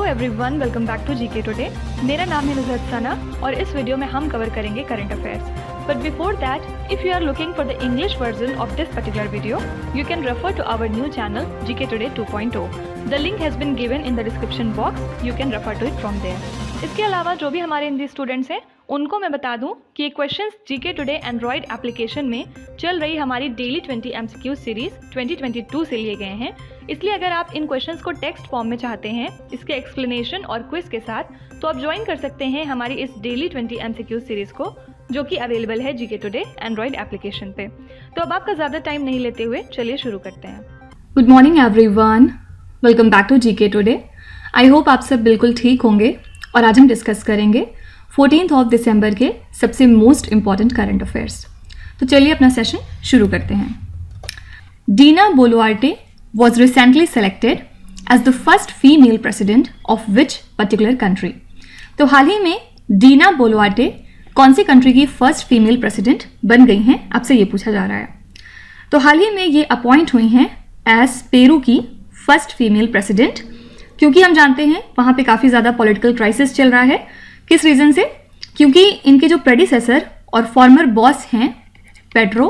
Everyone, welcome back to GK today. मेरा नाम है नुज़हत सना और इस वीडियो में हम कवर करेंगे current affairs. But before that, if you are looking for the English version of this particular video, you can refer to our new channel GK today 2.0। The link has been given in the description box, you can refer to it from there. इसके अलावा जो भी हमारे Hindi students हैं उनको मैं बता दूं कि ये questions GK today Android application में चल रही हमारी डेली 20 MCQ सीरीज 2022 से लिए गए हैं। इसलिए अगर आप इन क्वेश्चंस को टेक्स्ट फॉर्म में चाहते हैं इसके एक्सप्लेनेशन और क्विज के साथ, तो आप ज्वाइन कर सकते हैं हमारी इस डेली 20 MCQ सीरीज को, जो कि अवेलेबल है जीके टुडे एंड्रॉयड एप्लीकेशन पे। तो अब आपका ज़्यादा टाइम नहीं लेते हुए चलिए शुरू करते हैं। Good morning everyone, welcome back to GK today. I hope आप सब बिल्कुल ठीक होंगे और आज हम डिस्कस करेंगे 14 दिसंबर के सबसे मोस्ट इम्पॉर्टेंट करंट अफेयर्स। तो चलिए अपना सेशन शुरू करते हैं। Dina Boluarte was recently selected as the first female president of which particular country? तो हाल ही में डीना बोलुआर्टे कौन सी कंट्री की फर्स्ट फीमेल प्रेसिडेंट बन गई हैं, आपसे ये पूछा जा रहा है। तो हाल ही में ये अपॉइंट हुई हैं एज पेरू की फर्स्ट फीमेल प्रेसिडेंट, क्योंकि हम जानते हैं वहाँ पे काफ़ी ज़्यादा पॉलिटिकल क्राइसिस चल रहा है। किस रीज़न से? क्योंकि इनके जो प्रेडिसेसर और फॉर्मर बॉस हैं पेड्रो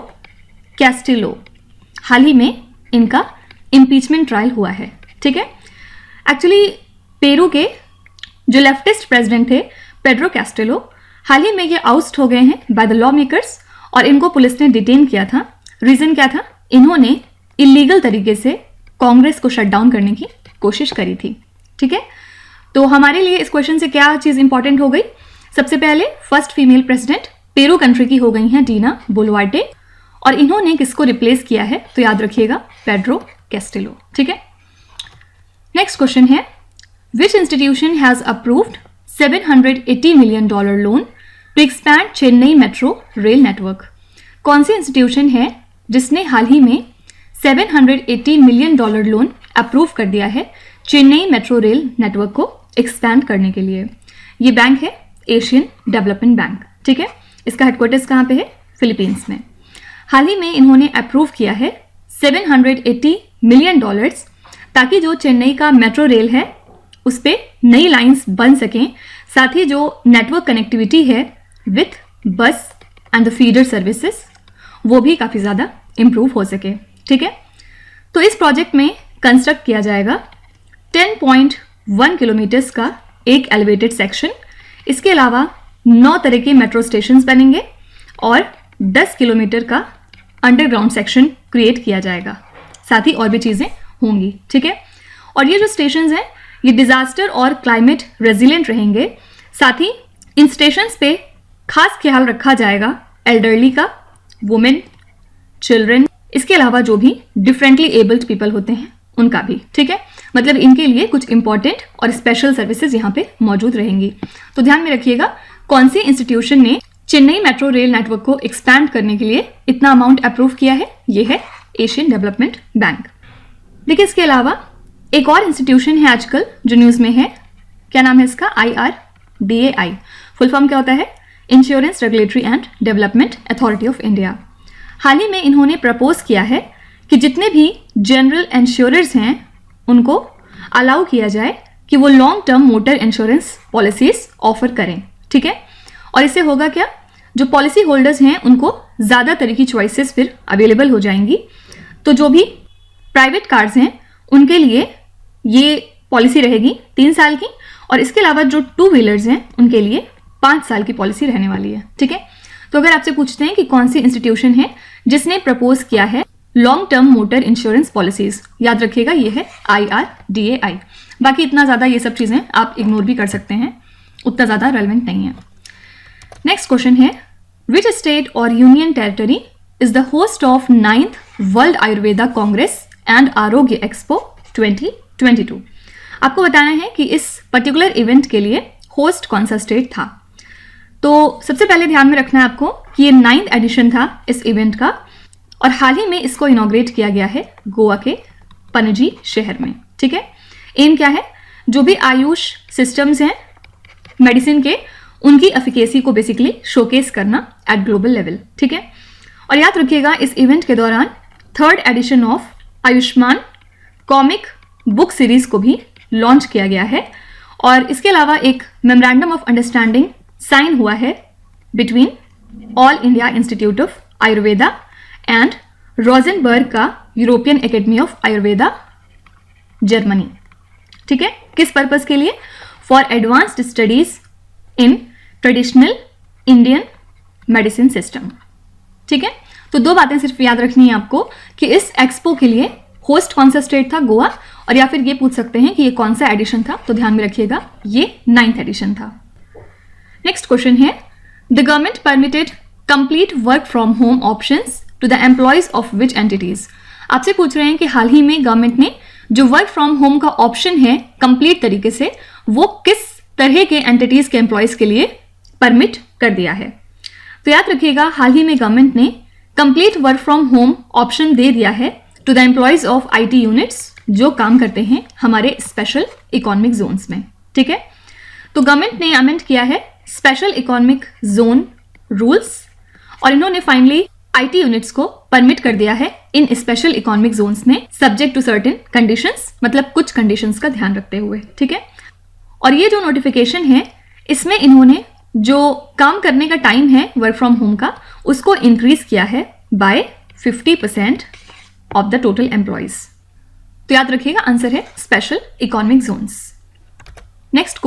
कैस्टिलो, हाल ही में इनका इम्पीचमेंट ट्रायल हुआ है। ठीक है, एक्चुअली पेरू के जो लेफ्टिस्ट प्रेसिडेंट थे पेड्रो कैस्टिलो, हाल ही में ये आउस्ट हो गए हैं बाय द लॉ मेकर्स और इनको पुलिस ने डिटेन किया था। रीज़न क्या था? इन्होंने इलीगल तरीके से कांग्रेस को शट डाउन करने की कोशिश करी थी। ठीक है, तो हमारे लिए इस क्वेश्चन से क्या चीज़ इंपॉर्टेंट हो गई? सबसे पहले first female president Peru country की हो गई हैं डीना बोलुआर्टे, और इन्होंने किसको रिप्लेस किया है? तो याद रखिएगा पेड्रो कैस्टिलो। ठीक है, नेक्स्ट क्वेश्चन है, which institution has approved $780 million loan to expand Chennai metro rail network? कौन सी इंस्टीट्यूशन है जिसने हाल ही में $780 million लोन अप्रूव कर दिया है चेन्नई मेट्रो रेल नेटवर्क को एक्सपैंड करने के लिए? ये बैंक है एशियन डेवलपमेंट बैंक। ठीक है, इसका हेडक्वार्टर्स कहाँ पे है? फिलीपींस में। हाल ही में इन्होंने अप्रूव किया है $780 million ताकि जो चेन्नई का मेट्रो रेल है उस पर नई लाइंस बन सकें, साथ ही जो नेटवर्क कनेक्टिविटी है विथ बस एंड द फीडर सर्विसेज वो भी काफ़ी ज़्यादा इम्प्रूव हो सके। ठीक है, तो इस प्रोजेक्ट में कंस्ट्रक्ट किया जाएगा 10.1 किलोमीटर्स का एक एलिवेटेड सेक्शन। इसके अलावा 9 तरह के मेट्रो स्टेशंस बनेंगे और 10 किलोमीटर का अंडरग्राउंड सेक्शन क्रिएट किया जाएगा, साथ ही और भी चीज़ें होंगी। ठीक है, और ये जो स्टेशंस हैं ये डिजास्टर और क्लाइमेट रेजिलिएंट रहेंगे। साथ ही इन स्टेशंस पे खास ख्याल रखा जाएगा एल्डरली का, वुमेन, चिल्ड्रन, इसके अलावा जो भी डिफरेंटली एबल्ड पीपल होते हैं उनका भी। ठीक है, मतलब इनके लिए कुछ इंपॉर्टेंट और स्पेशल सर्विसेज यहाँ पे मौजूद रहेंगी। तो ध्यान में रखिएगा कौन सी इंस्टीट्यूशन ने चेन्नई मेट्रो रेल नेटवर्क को एक्सपैंड करने के लिए इतना अमाउंट अप्रूव किया है। ये है एशियन डेवलपमेंट बैंक। देखिए, इसके अलावा एक और इंस्टीट्यूशन है आजकल जो न्यूज़ में है, क्या नाम है इसका? IRDAI। फुल फॉर्म क्या होता है? Insurance regulatory and development authority of India. हाल ही में इन्होंने प्रपोज किया है कि जितने भी जनरल इंश्योरर्स हैं उनको अलाउ किया जाए कि वो long term motor insurance policies offer करें। ठीक है, और इससे होगा क्या? जो पॉलिसी होल्डर्स हैं उनको ज़्यादा तरह की चॉइसेस फिर अवेलेबल हो जाएंगी। तो जो भी प्राइवेट कार्स हैं उनके लिए ये पॉलिसी रहेगी 3 साल की, और इसके अलावा जो 2 व्हीलर्स हैं उनके लिए 5 साल की पॉलिसी रहने वाली है। ठीक है, तो अगर आपसे पूछते हैं कि कौन सी इंस्टीट्यूशन है जिसने प्रपोज किया है long term motor insurance policies, याद रखिएगा ये है IRDAI। बाकी इतना ज़्यादा ये सब चीज़ें आप इग्नोर भी कर सकते हैं, उतना ज़्यादा रेलेवेंट नहीं है। नेक्स्ट क्वेश्चन है, विच स्टेट और union territory is the host of 9th world Ayurveda Congress and आरोग्य एक्सपो 2022? आपको बताना है कि इस पर्टिकुलर इवेंट के लिए होस्ट कौन सा स्टेट था। तो सबसे पहले ध्यान में रखना है आपको कि ये 9th एडिशन था इस इवेंट का, और हाल ही में इसको इनॉग्रेट किया गया है गोवा के पणजी शहर में। ठीक है, एम क्या है? जो भी आयुष सिस्टम्स हैं मेडिसिन के उनकी एफिकेसी को बेसिकली शोकेस करना एट ग्लोबल लेवल, ठीक है। और याद रखिएगा इस इवेंट के दौरान 3rd edition of Ayushman comic book series को भी लॉन्च किया गया है और इसके अलावा एक मेमोरेंडम ऑफ अंडरस्टैंडिंग साइन हुआ है between All India Institute of Ayurveda and Rosenberg का European Academy of Ayurveda Germany, ठीक है। किस पर्पस के लिए? For advanced studies in traditional Indian medicine system, ठीक है। तो 2 बातें सिर्फ याद रखनी है आपको कि इस एक्सपो के लिए होस्ट कौन सा स्टेट था? गोवा। और या फिर ये पूछ सकते हैं कि ये कौन सा एडिशन था, तो ध्यान में रखिएगा ये 9th एडिशन था। नेक्स्ट क्वेश्चन है, the government permitted complete work from home options to the employees of which entities. आपसे पूछ रहे हैं कि हाल ही में गवर्नमेंट ने जो वर्क फ्रॉम होम का ऑप्शन है कंप्लीट तरीके से वो किस तरह के एंटिटीज के एम्प्लॉयज के लिए परमिट कर दिया है। तो याद रखिएगा हाल ही में गवर्नमेंट ने complete work from home option दे दिया है to the employees of IT units जो काम करते हैं हमारे स्पेशल इकोनॉमिक जोन्स में, ठीक है। तो गवर्नमेंट ने अमेंड किया है स्पेशल इकोनॉमिक जोन रूल्स और इन्होंने फाइनली आईटी यूनिट्स को परमिट कर दिया है इन स्पेशल इकोनॉमिक जोन्स में सब्जेक्ट टू सर्टेन कंडीशंस, मतलब कुछ कंडीशंस का ध्यान रखते हुए, ठीक है। और ये जो नोटिफिकेशन है इसमें इन्होंने जो काम करने का टाइम है वर्क फ्रॉम होम का उसको इंक्रीज किया है by 50% of the total employees. तो याद रखिएगा आंसर है special economic zones. Next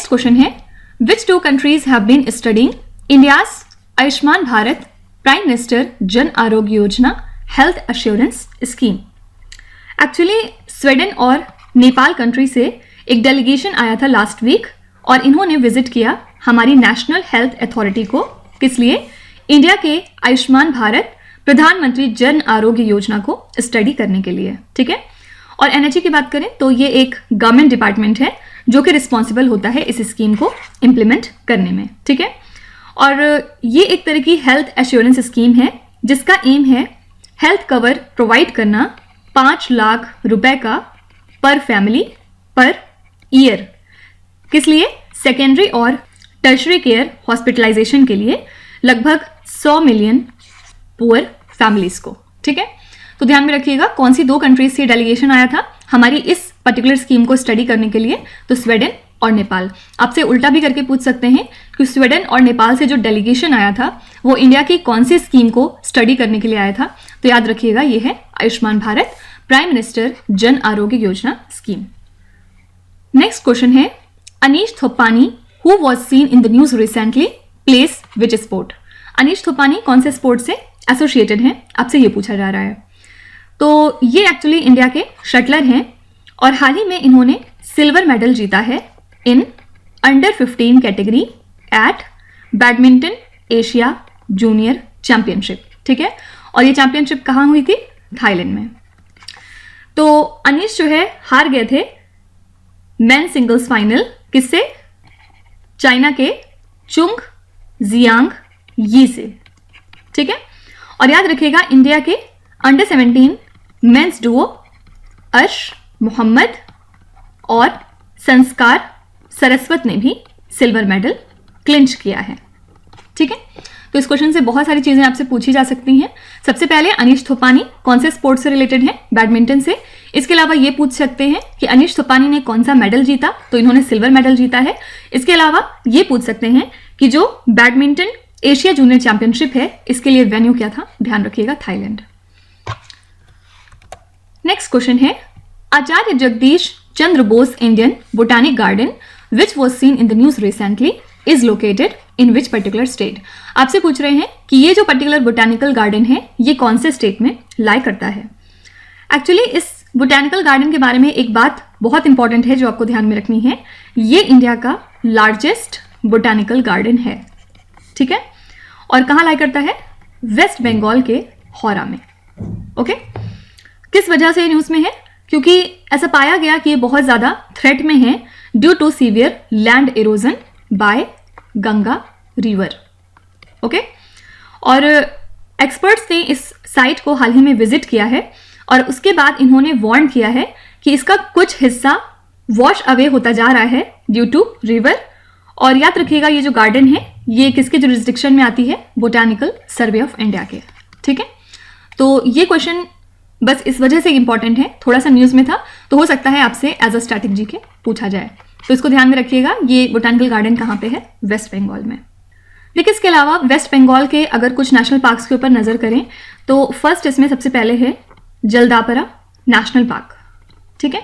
question है, which 2 countries have been studying India's Ayushman Bharat prime minister Jan Arogya Yojana health assurance scheme. Actually Sweden और नेपाल कंट्री से एक डेलीगेशन आया था लास्ट वीक और इन्होंने विजिट किया हमारी नेशनल हेल्थ अथॉरिटी को, किस लिए? इंडिया के आयुष्मान भारत प्रधानमंत्री जन आरोग्य योजना को स्टडी करने के लिए, ठीक है। और एनएचए की बात करें तो ये एक गवर्नमेंट डिपार्टमेंट है जो कि रिस्पॉन्सिबल होता है इस स्कीम को इम्प्लीमेंट करने में, ठीक है। और ये एक तरह की हेल्थ एश्योरेंस स्कीम है जिसका एम है हेल्थ कवर प्रोवाइड करना 5 लाख रुपए का पर फैमिली पर ईयर, किस लिए? सेकेंडरी और टर्शरी केयर हॉस्पिटलाइजेशन के लिए लगभग 100 मिलियन पुअर फैमिलीज को, ठीक है। तो ध्यान में रखिएगा कौन सी 2 कंट्रीज से डेलीगेशन आया था हमारी इस पर्टिकुलर स्कीम को स्टडी करने के लिए, तो स्वीडन और नेपाल। आपसे उल्टा भी करके पूछ सकते हैं कि स्वीडन और नेपाल से जो डेलीगेशन आया था वो इंडिया की कौन सी स्कीम को स्टडी करने के लिए आया था, तो याद रखिएगा ये है आयुष्मान भारत प्राइम मिनिस्टर जन आरोग्य योजना स्कीम। नेक्स्ट क्वेश्चन है, Anish Thopani who was seen in the news recently plays which sport. Anish Thopani कौन से स्पोर्ट से एसोसिएटेड हैं, आपसे ये पूछा जा रहा है। तो ये एक्चुअली इंडिया के शटलर हैं और हाल ही में इन्होंने सिल्वर मेडल जीता है in under 15 category at badminton Asia junior championship, ठीक है। और ये चैंपियनशिप कहाँ हुई थी? थाईलैंड में। तो अनीश जो है हार गए थे मेन सिंगल्स फाइनल, किससे? चाइना के चुंग जियांग यी से, ठीक है। और याद रखिएगा इंडिया के अंडर 17 मेंस डुओ अर्श मोहम्मद और संस्कार सरस्वत ने भी सिल्वर मेडल क्लिंच किया है, ठीक है। तो इस क्वेश्चन से बहुत सारी चीजें आपसे पूछी जा सकती हैं। सबसे पहले अनीश थोपानी कौन से स्पोर्ट्स से रिलेटेड है? बैडमिंटन से। इसके अलावा ये पूछ सकते हैं कि अनीश थोपानी ने कौन सा मेडल जीता, तो इन्होंने सिल्वर मेडल जीता है। इसके अलावा ये पूछ सकते हैं कि जो बैडमिंटन एशिया जूनियर चैंपियनशिप है इसके लिए वेन्यू क्या था? ध्यान रखिएगा थाईलैंड। नेक्स्ट क्वेश्चन है, Acharya Jagadish Chandra Bose Indian botanic garden which was seen in the news recently is located in which particular state. आपसे पूछ रहे हैं कि ये जो पर्टिकुलर बोटानिकल गार्डन है ये कौन से स्टेट में लाई करता है। एक्चुअली इस बोटानिकल गार्डन के बारे में एक बात बहुत इंपॉर्टेंट है जो आपको ध्यान में रखनी है, ये इंडिया का लार्जेस्ट बोटानिकल गार्डन है, ठीक है। और कहाँ लाई करता है? वेस्ट बंगाल के हौरा में, ओके। किस वजह से न्यूज में है? क्योंकि ऐसा पाया गया कि ये बहुत ज्यादा थ्रेट में है due to severe land erosion by Ganga river, okay. और एक्सपर्ट्स ने इस साइट को हाल ही में विजिट किया है और उसके बाद इन्होंने वार्न किया है कि इसका कुछ हिस्सा वॉश अवे होता जा रहा है ड्यू टू रिवर और याद रखिएगा ये जो गार्डन है ये किसके जुरिस्डिक्शन में आती है, बोटानिकल सर्वे ऑफ इंडिया के। ठीक है, तो ये क्वेश्चन बस इस वजह से इंपॉर्टेंट है, थोड़ा सा न्यूज़ में था तो हो सकता है आपसे एज अ स्टैटिक जीके पूछा जाए, तो इसको ध्यान में रखिएगा। ये बोटानिकल गार्डन कहाँ पे है, वेस्ट बंगाल में। देखिए इसके अलावा वेस्ट बंगाल के अगर कुछ नेशनल पार्क्स के ऊपर नज़र करें तो फर्स्ट इसमें सबसे पहले है जलदापरा नेशनल पार्क। ठीक है,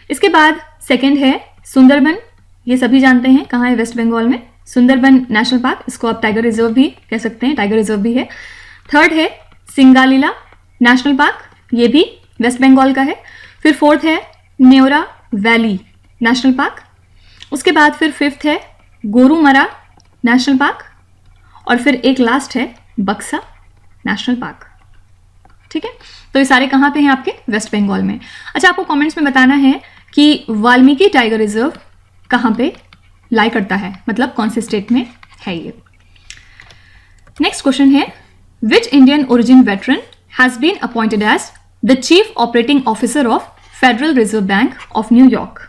इसके बाद सेकंड है सुंदरबन, ये सभी जानते हैं कहाँ है, वेस्ट बंगाल में सुंदरबन नेशनल पार्क, इसको आप टाइगर रिजर्व भी कह सकते हैं, टाइगर रिजर्व भी है। थर्ड है सिंगालीला नेशनल पार्क, ये भी वेस्ट बंगाल का है। फिर फोर्थ है न्योरा वैली नेशनल पार्क, उसके बाद फिर फिफ्थ है गोरुमरा नेशनल पार्क, और फिर एक लास्ट है बक्सा नेशनल पार्क। ठीक है, तो ये सारे कहाँ पे हैं आपके, वेस्ट बंगाल में। अच्छा, आपको कमेंट्स में बताना है कि वाल्मीकि टाइगर रिजर्व कहाँ पे लाई करता है, मतलब कौन से स्टेट में है ये। नेक्स्ट क्वेश्चन है which Indian origin veteran has been appointed as the chief operating officer of federal reserve bank of New York.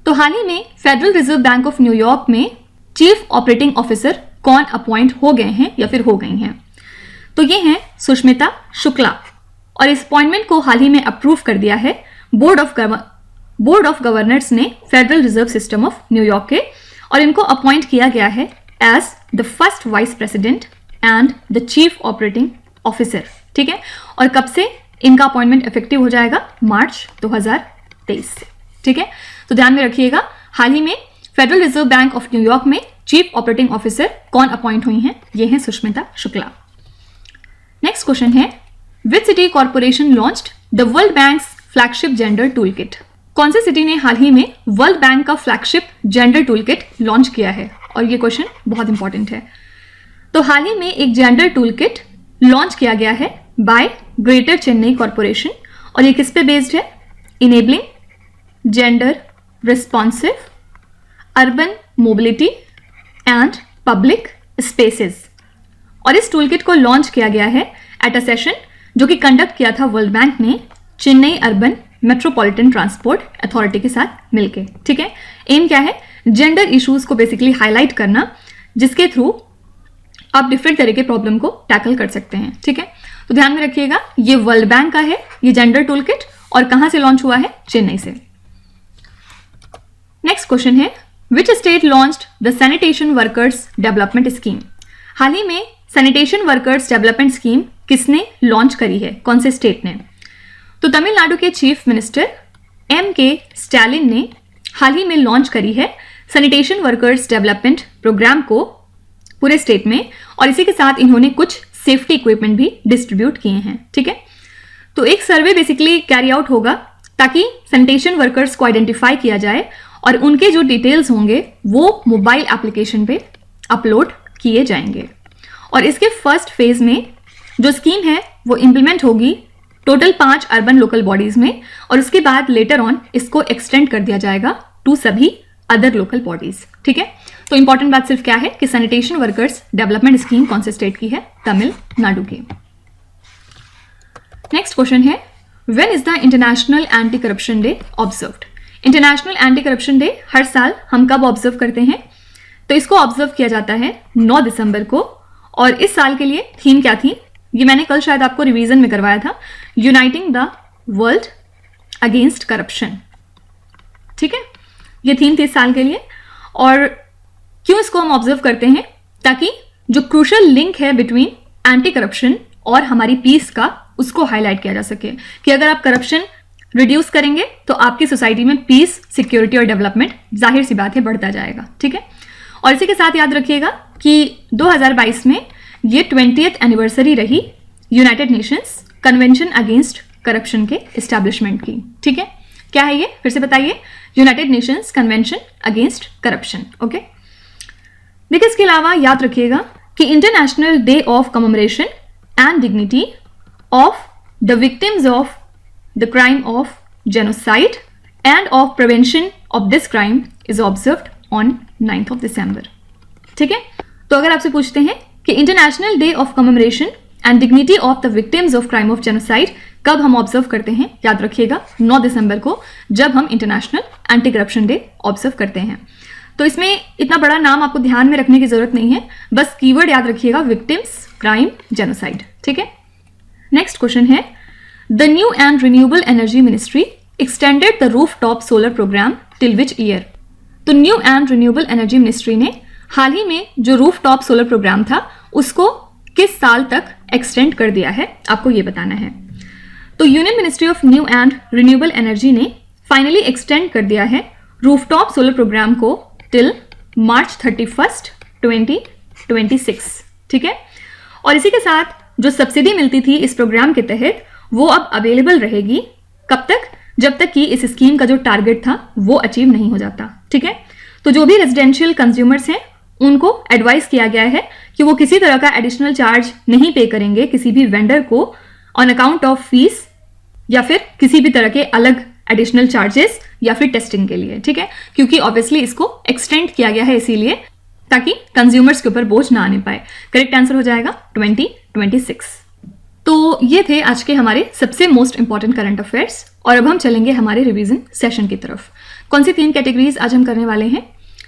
तो हाल ही में federal reserve bank of New York में चीफ ऑपरेटिंग ऑफिसर कौन अपॉइंट हो गए हैं या फिर हो गई हैं, तो ये हैं सुष्मिता शुक्ला, और इस अपॉइंटमेंट को हाल ही में अप्रूव कर दिया है बोर्ड ऑफ गवर्नर्स ने फेडरल रिजर्व सिस्टम ऑफ न्यूयॉर्क के, और इनको अपॉइंट किया गया है as the first vice president and the chief operating officer. ठीक है, और कब से इनका अपॉइंटमेंट इफेक्टिव हो जाएगा, मार्च 2023 से। ठीक है, तो ध्यान में रखिएगा हाल ही में federal reserve bank of New York में चीफ ऑपरेटिंग ऑफिसर कौन अपॉइंट हुई हैं, ये हैं सुष्मिता शुक्ला। नेक्स्ट क्वेश्चन है which city corporation launched the world banks flagship gender tool kit. कौन सी सिटी ने हाल ही में वर्ल्ड बैंक का flagship gender tool kit launch किया है, और ये क्वेश्चन बहुत इंपॉर्टेंट है। तो हाल ही में एक जेंडर टूल किट लॉन्च किया गया है बाय ग्रेटर चेन्नई कॉर्पोरेशन, और ये किस पे बेस्ड है, enabling gender responsive urban mobility and public spaces. और इस टूल किट को लॉन्च किया गया है एट अ सेशन जो कि कंडक्ट किया था वर्ल्ड बैंक ने Chennai urban metropolitan transport authority के साथ मिलके। ठीक है, एम क्या है, जेंडर इश्यूज को बेसिकली हाईलाइट करना, जिसके थ्रू आप डिफरेंट तरह के प्रॉब्लम को टैकल कर सकते हैं। ठीक है, तो ध्यान में रखिएगा ये वर्ल्ड बैंक का है ये जेंडर टूल किट, और कहां से लॉन्च हुआ है, चेन्नई से। नेक्स्ट क्वेश्चन है which state launched the sanitation workers development scheme. हाल ही में सैनिटेशन वर्कर्स डेवलपमेंट स्कीम किसने लॉन्च करी है, कौन से स्टेट ने, तो तमिलनाडु के चीफ मिनिस्टर M.K. स्टैलिन ने हाल ही में लॉन्च करी है सैनिटेशन वर्कर्स डेवलपमेंट प्रोग्राम को पूरे स्टेट में, और इसी के साथ इन्होंने कुछ सेफ्टी इक्विपमेंट भी डिस्ट्रीब्यूट किए हैं। ठीक है, तो एक सर्वे बेसिकली कैरी आउट होगा ताकि सैनिटेशन वर्कर्स को आइडेंटिफाई किया जाए, और उनके जो डिटेल्स होंगे वो मोबाइल एप्लीकेशन पे अपलोड किए जाएंगे। और इसके फर्स्ट फेज में जो स्कीम है वो इम्प्लीमेंट होगी टोटल 5 अर्बन लोकल बॉडीज में, और उसके बाद लेटर ऑन इसको एक्सटेंड कर दिया जाएगा टू सभी अदर लोकल बॉडीज। ठीक है, तो इंपॉर्टेंट बात सिर्फ क्या है कि सैनिटेशन वर्कर्स डेवलपमेंट स्कीम कौन से स्टेट की है, तमिलनाडु की। नेक्स्ट क्वेश्चन है when is the international anti corruption day observed. International anti corruption day हर साल हम कब ऑब्जर्व करते हैं, तो इसको ऑब्जर्व किया जाता है 9 दिसंबर को, और इस साल के लिए थीम क्या थी, ये मैंने कल शायद आपको रिवीजन में करवाया था, uniting the world against corruption. ठीक है, ये थीम थी इस साल के लिए। और क्यों इसको हम ऑब्जर्व करते हैं, ताकि जो क्रूशल लिंक है बिटवीन एंटी करप्शन और हमारी पीस का, उसको हाईलाइट किया जा सके कि अगर आप करप्शन रिड्यूस करेंगे तो आपकी सोसाइटी में पीस, सिक्योरिटी और डेवलपमेंट जाहिर सी बात है बढ़ता जाएगा। ठीक है, और इसी के साथ याद रखिएगा कि 2022 में ये 20th एनिवर्सरी रही United Nations convention against corruption के इस्टेब्लिशमेंट की। ठीक है, क्या है ये, फिर से बताइए, United Nations convention against corruption. Okay, देखिए इसके अलावा याद रखिएगा कि international day of commemoration and dignity of the victims of the crime of genocide end of prevention of this crime is observed on 9th of December। ठीक है, तो अगर आपसे पूछते हैं कि international day of commemoration and dignity of the victims of crime of genocide कब हम ऑब्जर्व करते हैं, याद रखिएगा 9 दिसंबर को, जब हम international anti corruption day observe करते हैं। तो इसमें इतना बड़ा नाम आपको ध्यान में रखने की जरूरत नहीं है, बस कीवर्ड याद रखिएगा, विक्टिम्स, क्राइम, जेनोसाइड। ठीक है, नेक्स्ट क्वेश्चन है, the new and renewable energy ministry extended the rooftop solar program till which year. तो new and renewable energy ministry ने हाल ही में जो रूफटॉप सोलर प्रोग्राम था उसको किस साल तक एक्सटेंड कर दिया है, आपको ये बताना है। तो union ministry of new and renewable energy ने फाइनली एक्सटेंड कर दिया है रूफटॉप सोलर प्रोग्राम को टिल मार्च 31, 2026। ठीक है, और इसी के साथ जो सब्सिडी मिलती थी इस प्रोग्राम के तहत वो अब अवेलेबल रहेगी। कब तक? जब तक कि इस स्कीम का जो टारगेट था वो अचीव नहीं हो जाता। ठीक है, तो जो भी रेजिडेंशियल कंज्यूमर्स हैं उनको एडवाइस किया गया है कि वो किसी तरह का एडिशनल चार्ज नहीं पे करेंगे किसी भी वेंडर को ऑन अकाउंट ऑफ फीस या फिर किसी भी तरह के अलग एडिशनल चार्जेस या फिर टेस्टिंग के लिए। ठीक है, क्योंकि ऑब्वियसली इसको एक्सटेंड किया गया है इसीलिए ताकि कंज्यूमर्स के ऊपर बोझ ना आने पाए। करेक्ट आंसर हो जाएगा 2026। तो ये थे आज के हमारे सबसे मोस्ट इंपॉर्टेंट करंट अफेयर्स, और अब हम चलेंगे हमारे रिवीजन सेशन की तरफ। कौन सी 3 कैटेगरीज आज हम करने वाले हैं?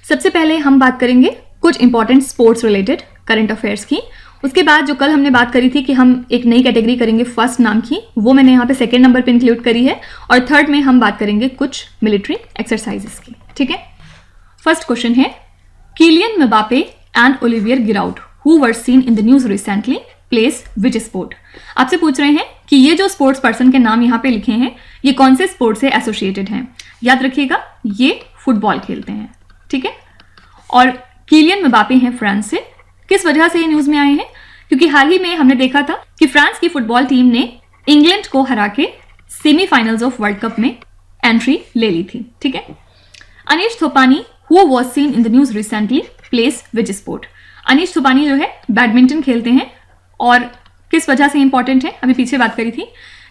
सबसे पहले हम बात करेंगे कुछ important sports related current affairs की। उसके बाद जो कल हमने बात करी थी कि हम एक नई कैटेगरी करेंगे फर्स्ट नाम की, वो मैंने यहाँ पे सेकेंड नंबर पे इंक्लूड करी है, और थर्ड में हम बात करेंगे कुछ मिलिट्री एक्सरसाइजेस की। ठीक है, फर्स्ट क्वेश्चन है, Kylian Mbappe and Olivier Giroud who were seen in the news recently plays which sport. आपसे पूछ रहे हैं कि ये जो स्पोर्ट्स पर्सन के नाम यहाँ पे लिखे हैं ये कौन से स्पोर्ट से एसोसिएटेड हैं। याद रखिएगा ये फुटबॉल खेलते हैं। ठीक है, और किलियन म्बाप्पे हैं फ्रांस से। किस वजह से ये न्यूज में आए हैं? क्योंकि हाल ही में हमने देखा था कि फ्रांस की फुटबॉल टीम ने इंग्लैंड को हरा के सेमीफाइनल्स ऑफ वर्ल्ड कप में एंट्री ले ली थी। ठीक है, Anish Thopani who was seen in the news recently plays which sport. Anish Thopani जो है बैडमिंटन खेलते हैं, और किस वजह से इंपॉर्टेंट है अभी पीछे बात करी थी,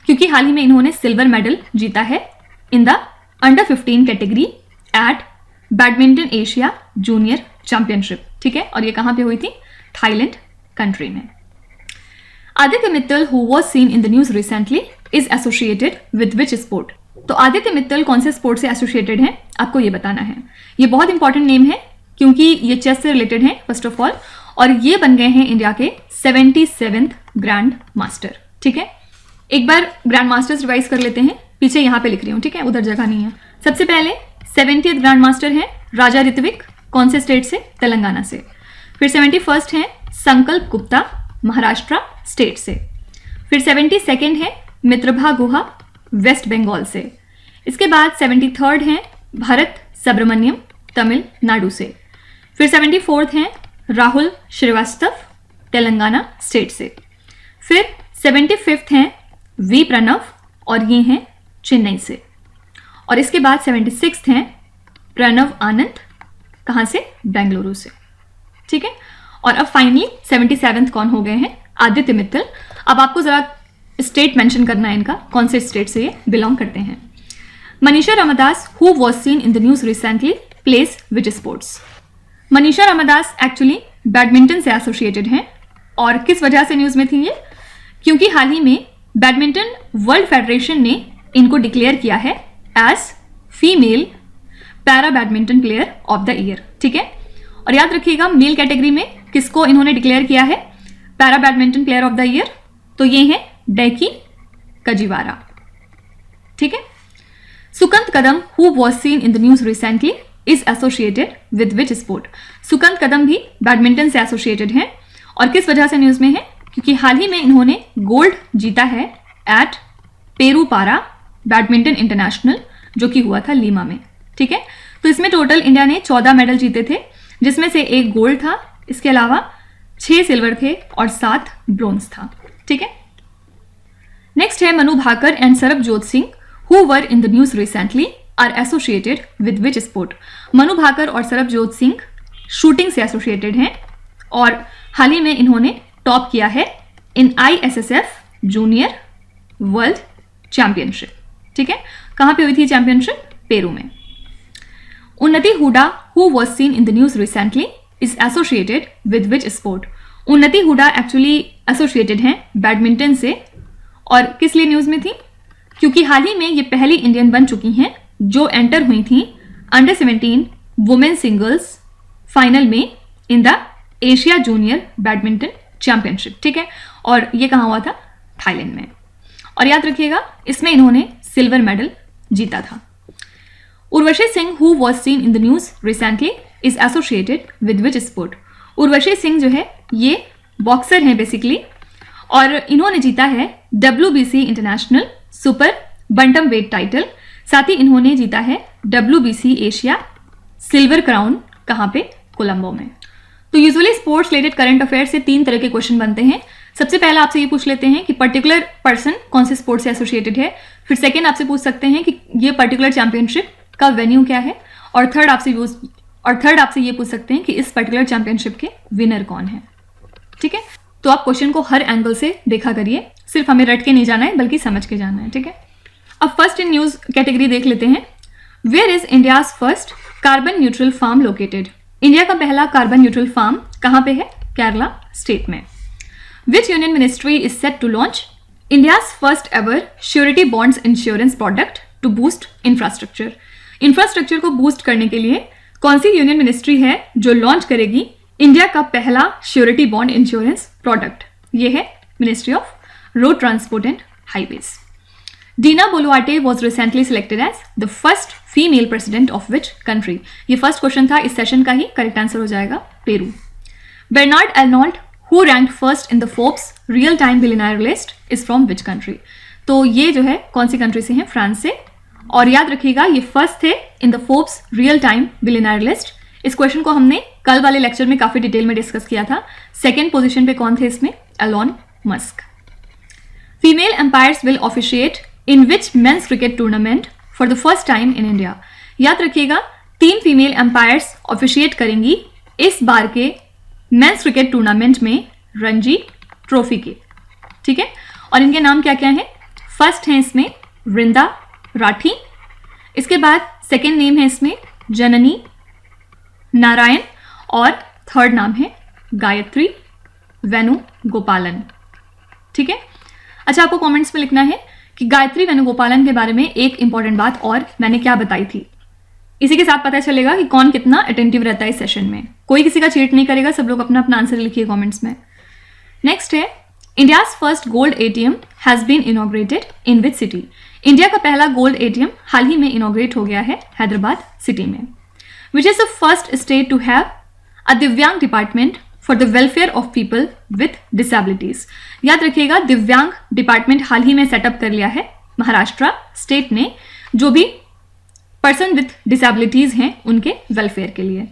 क्योंकि हाल ही में इन्होंने सिल्वर मेडल जीता है in the under 15 category at badminton Asia junior championship. ठीक है, और ये कहां पे हुई थी? थाईलैंड कंट्री में। Aditya Mittal who was seen in the news recently is associated with which sport. तो आदित्य मित्तल कौन से स्पोर्ट से एसोसिएटेड हैं आपको ये बताना है। ये बहुत इंपॉर्टेंट नेम है क्योंकि ये चेस से रिलेटेड है फर्स्ट ऑफ ऑल, और ये बन गए हैं इंडिया के 77th ग्रैंड मास्टर। ठीक है, एक बार ग्रैंड मास्टर्स रिवाइज कर लेते हैं, पीछे यहाँ पे लिख रही हूँ। ठीक है, उधर जगह नहीं है। सबसे पहले 70th ग्रैंड मास्टर है राजा ऋत्विक, कौन से स्टेट से? तेलंगाना से। फिर 71st है संकल्प गुप्ता, महाराष्ट्र स्टेट से। फिर 72nd है मित्रभा गुहा, वेस्ट बंगाल से। इसके बाद 73rd है भरत सुब्रमण्यम, तमिलनाडु से। फिर 74th है राहुल श्रीवास्तव, तेलंगाना स्टेट से। फिर 75th हैं वी प्रणव, और ये हैं चेन्नई से। और इसके बाद 76th हैं प्रणव आनंद, कहाँ से? बेंगलुरु से। ठीक है, और अब फाइनली 77th कौन हो गए हैं? आदित्य मित्तल। अब आपको जरा स्टेट मेंशन करना है इनका, कौन से स्टेट से ये बिलोंग करते हैं। Manisha Ramdas who was seen in the news recently plays which sports. Manisha Ramdas actually badminton से एसोसिएटेड हैं, और किस वजह से न्यूज में थी ये? क्योंकि हाल ही में बैडमिंटन वर्ल्ड फेडरेशन ने इनको डिक्लेयर किया है as female para badminton player of the year. ठीक है, और याद रखिएगा मेल कैटेगरी में किसको इन्होंने डिक्लेयर किया है para badminton player of the year? तो ये है डेकी कजिवारा। ठीक है, Sukant Kadam who was seen in the news recently is associated with which sport. Sukant Kadam भी बैडमिंटन से एसोसिएटेड हैं, और किस वजह से न्यूज में है? क्योंकि हाल ही में इन्होंने गोल्ड जीता है एट पेरूपारा बैडमिंटन इंटरनेशनल, जो कि हुआ था लीमा में। ठीक है, तो इसमें टोटल इंडिया ने 14 मेडल जीते थे, जिसमें से 1 गोल्ड था, इसके अलावा 6 सिल्वर थे और 7 ब्रोंज था। ठीक है, नेक्स्ट है Manu Bhaker and Sarbjot Singh who were in the news recently are associated with which sport. Manu Bhaker और सरबजोत सिंह शूटिंग से एसोसिएटेड हैं, और हाल ही में इन्होंने टॉप किया है in ISSF junior world championship. ठीक है, कहां पे हुई थी चैंपियनशिप? पेरू में। Unnati Hooda who was seen in the news recently is associated with which sport. Unnati Hooda actually associated हैं बैडमिंटन से, और किस लिए न्यूज में थी? क्योंकि हाल ही में ये पहली इंडियन बन चुकी हैं जो एंटर हुई थी अंडर 17 वुमेन सिंगल्स फाइनल में in the Asia junior badminton championship, ठीक है, और ये कहाँ हुआ था? थाईलैंड में। और याद रखिएगा इसमें इन्होंने सिल्वर मेडल जीता था। Urvashi Singh who was seen in the news recently is associated with which sport? Urvashi Singh जो है ये बॉक्सर हैं बेसिकली, और इन्होंने जीता है WBC international super bantam weight title. साथ ही इन्होंने जीता है WBC एशिया सिल्वर क्राउन, कहाँ पे? कोलंबो में। तो usually sports related current affair से 3 तरह के क्वेश्चन बनते हैं। सबसे पहला आपसे ये पूछ लेते हैं कि पर्टिकुलर पर्सन कौन से स्पोर्ट्स से एसोसिएटेड है। फिर सेकेंड आपसे पूछ सकते हैं कि ये पर्टिकुलर चैंपियनशिप का वेन्यू क्या है। और थर्ड आपसे ये पूछ सकते हैं कि इस पर्टिकुलर चैंपियनशिप के विनर कौन है। ठीक है, तो आप क्वेश्चन को हर एंगल से देखा करिए, सिर्फ हमें रट के नहीं जाना है बल्कि समझ के जाना है। ठीक है, अब फर्स्ट इन न्यूज कैटेगरी देख लेते हैं। Where is India's first carbon neutral farm located? India का पहला कार्बन न्यूट्रल फार्म कहाँ पे है? केरला स्टेट में। Which union ministry is set to launch India's first ever surety bonds insurance product to boost infrastructure? Infrastructure को boost करने के लिए कौन सी यूनियन मिनिस्ट्री है जो लॉन्च करेगी इंडिया का पहला श्योरिटी बॉन्ड इंश्योरेंस प्रोडक्ट? ये है ministry of road transport and highways. Dina Boluarte was recently selected as the first female president of which country? ये फर्स्ट क्वेश्चन था इस सेशन का ही, करेक्ट आंसर हो जाएगा Peru. Bernard Arnault, who ranked first in the Forbes real time billionaire list, is from which country? तो ये जो है कौन सी कंट्री से हैं? फ्रांस से। और याद रखिएगा ये फर्स्ट थे in the Forbes real time billionaire list. इस क्वेश्चन को हमने कल वाले लेक्चर में काफी डिटेल में डिस्कस किया था। सेकेंड पोजिशन पे कौन थे इसमें? Elon Musk. Female umpires will officiate in which men's cricket tournament for the first time in India? याद रखिएगा 3 फीमेल एम्पायर्स ऑफिशिएट करेंगी इस बार के मेंस क्रिकेट टूर्नामेंट में, रणजी ट्रॉफी के। ठीक है, और इनके नाम क्या क्या हैं? फर्स्ट है इसमें वृंदा राठी, इसके बाद सेकेंड नेम है इसमें जननी नारायण, और थर्ड नाम है गायत्री वेणुगोपालन। ठीक है, अच्छा आपको कमेंट्स में लिखना है कि गायत्री वेणुगोपालन के बारे में एक इंपॉर्टेंट बात और मैंने क्या बताई थी। इसी के साथ पता चलेगा कि कौन कितना अटेंटिव रहता है इस सेशन में। कोई किसी का चीट नहीं करेगा, सब लोग अपना अपना आंसर लिखिए कमेंट्स में। नेक्स्ट है India's first gold ATM has been inaugurated in which city? India का पहला गोल्ड ATM हाल ही में इनॉग्रेट हो गया है हैदराबाद सिटी में। Which is the first state to have a divyang department for the welfare of people with disabilities? याद रखिएगा दिव्यांग डिपार्टमेंट हाल ही में सेटअप कर लिया है महाराष्ट्र स्टेट ने, जो भी पर्सन विथ डिसेबिलिटीज हैं उनके वेलफेयर के लिए।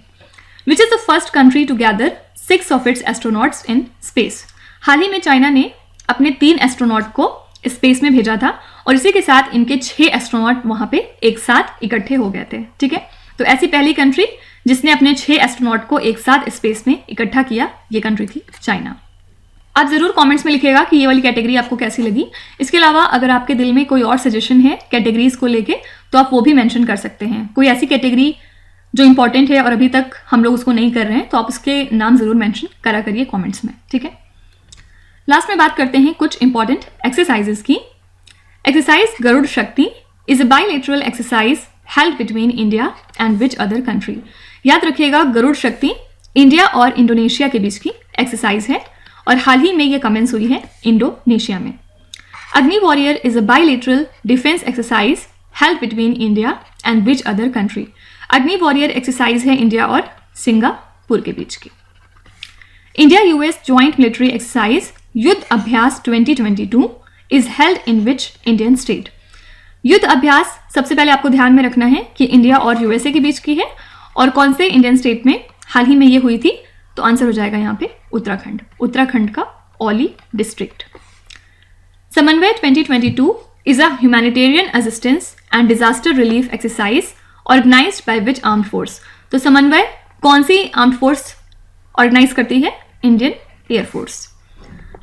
Which is the first country to gather 6 of its astronauts in space? हाल ही में चाइना ने अपने 3 एस्ट्रोनॉट को स्पेस में भेजा था और इसी के साथ इनके 6 एस्ट्रोनॉट वहां पे एक साथ इकट्ठे हो गए थे। ठीक है, तो ऐसी पहली कंट्री जिसने अपने 6 एस्ट्रोनॉट को एक साथ स्पेस में इकट्ठा किया, ये कंट्री थी चाइना। आप जरूर कमेंट्स में लिखिएगा कि ये वाली कैटेगरी आपको कैसी लगी। इसके अलावा अगर आपके दिल में कोई और सजेशन है कैटेगरीज को लेके तो आप वो भी मेंशन कर सकते हैं। कोई ऐसी कैटेगरी जो इंपॉर्टेंट है और अभी तक हम लोग उसको नहीं कर रहे हैं तो आप उसके नाम जरूर मेंशन करा करिए कमेंट्स में। ठीक है, लास्ट में बात करते हैं कुछ इंपॉर्टेंट एक्सरसाइजेस की। एक्सरसाइज गरुड़ शक्ति is a bilateral exercise held between India and which other country? याद रखिएगा गरुड़ शक्ति इंडिया और इंडोनेशिया के बीच की एक्सरसाइज है और हाल ही में ये कमेंस हुई है इंडोनेशिया में। अग्नि warrior is a bilateral defence exercise held between India and which other country? अग्नि वॉरियर एक्सरसाइज है इंडिया और सिंगापुर के बीच की। India US joint military exercise युद्ध अभ्यास 2022 is held in which Indian state? युद्ध अभ्यास सबसे पहले आपको ध्यान में रखना है कि इंडिया और USA के बीच की है और कौन से इंडियन स्टेट में हाल ही में ये हुई थी, तो आंसर हो जाएगा यहाँ पे उत्तराखंड। उत्तराखंड का Auli district. Samanvay 2022 is a humanitarian assistance and disaster relief exercise organised by which armed force? तो समन्वय कौन सी आर्म्ड फोर्स ऑर्गेनाइज करती है? Indian air force.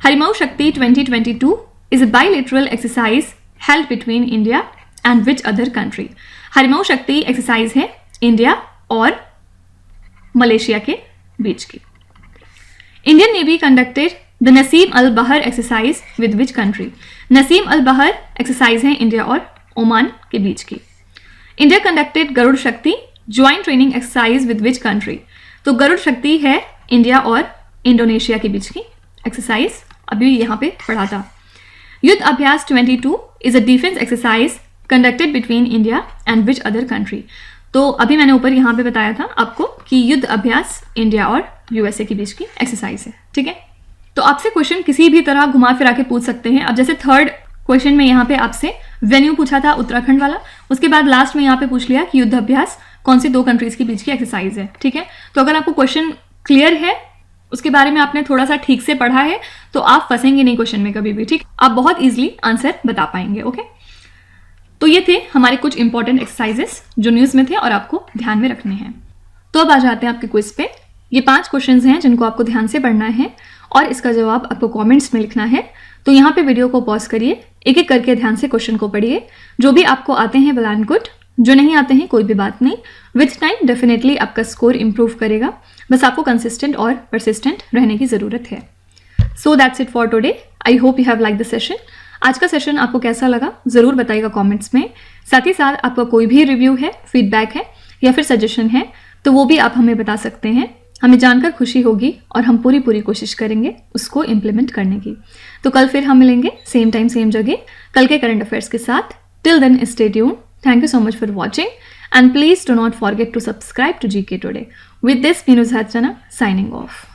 Harimau Shakti 2022 is a bilateral exercise held between India and which other country? Harimau Shakti exercise है India और Malaysia के बीच की। Indian navy conducted the Naseem Al Bahr exercise with which country? Naseem Al Bahr exercise है India और Oman के बीच की। इंडिया कंडक्टेड गरुड़ शक्ति joint training exercise with which country? तो गरुड़ शक्ति है इंडिया और इंडोनेशिया के बीच की एक्सरसाइज, अभी यहाँ पे पढ़ा था। युद्ध अभ्यास 22 is a defence exercise conducted between India and which other country? तो अभी मैंने ऊपर यहाँ पे बताया था आपको कि युद्ध अभ्यास इंडिया और यूएसए के बीच की एक्सरसाइज है, ठीक है। तो आपसे क्वेश्चन किसी भी तरह घुमा फिरा के पूछ सकते हैं। अब जैसे थर्ड क्वेश्चन में यहाँ पे आपसे वेन्यू पूछा था उत्तराखंड वाला, उसके बाद लास्ट में यहाँ पे पूछ लिया कि युद्ध अभ्यास कौन सी दो कंट्रीज के बीच की एक्सरसाइज है, ठीक है। तो अगर आपको क्वेश्चन क्लियर है, उसके बारे में आपने थोड़ा सा ठीक से पढ़ा है, तो आप फंसेंगे नहीं क्वेश्चन में कभी भी, ठीक। आप बहुत इजीली आंसर बता पाएंगे, ओके। तो ये थे हमारे कुछ इंपॉर्टेंट एक्सरसाइजेस जो न्यूज में थे और आपको ध्यान में रखने हैं। तो अब आ जाते हैं आपके क्विज पे। ये 5 क्वेश्चंस हैं जिनको आपको ध्यान से पढ़ना है और इसका जवाब आपको कमेंट्स में लिखना है। तो यहाँ पे वीडियो को पॉज करिए, एक एक करके ध्यान से क्वेश्चन को पढ़िए। जो भी आपको आते हैं वेल एंड गुड, जो नहीं आते हैं कोई भी बात नहीं, विथ टाइम डेफिनेटली आपका स्कोर इंप्रूव करेगा। बस आपको कंसिस्टेंट और परसिस्टेंट रहने की ज़रूरत है। So that's it for today. I hope you have like the session. आज का सेशन आपको कैसा लगा ज़रूर बताइएगा कमेंट्स में। साथ ही साथ आपका कोई भी रिव्यू है, फीडबैक है या फिर सजेशन है तो वो भी आप हमें बता सकते हैं। हमें जानकर खुशी होगी और हम पूरी कोशिश करेंगे उसको इम्प्लीमेंट करने की। तो कल फिर हम मिलेंगे सेम टाइम सेम जगह कल के करंट अफेयर्स के साथ। Till then stay tuned. Thank you so much for watching and please do not forget to subscribe to GK Today. With this, Minu Zhatsana signing off.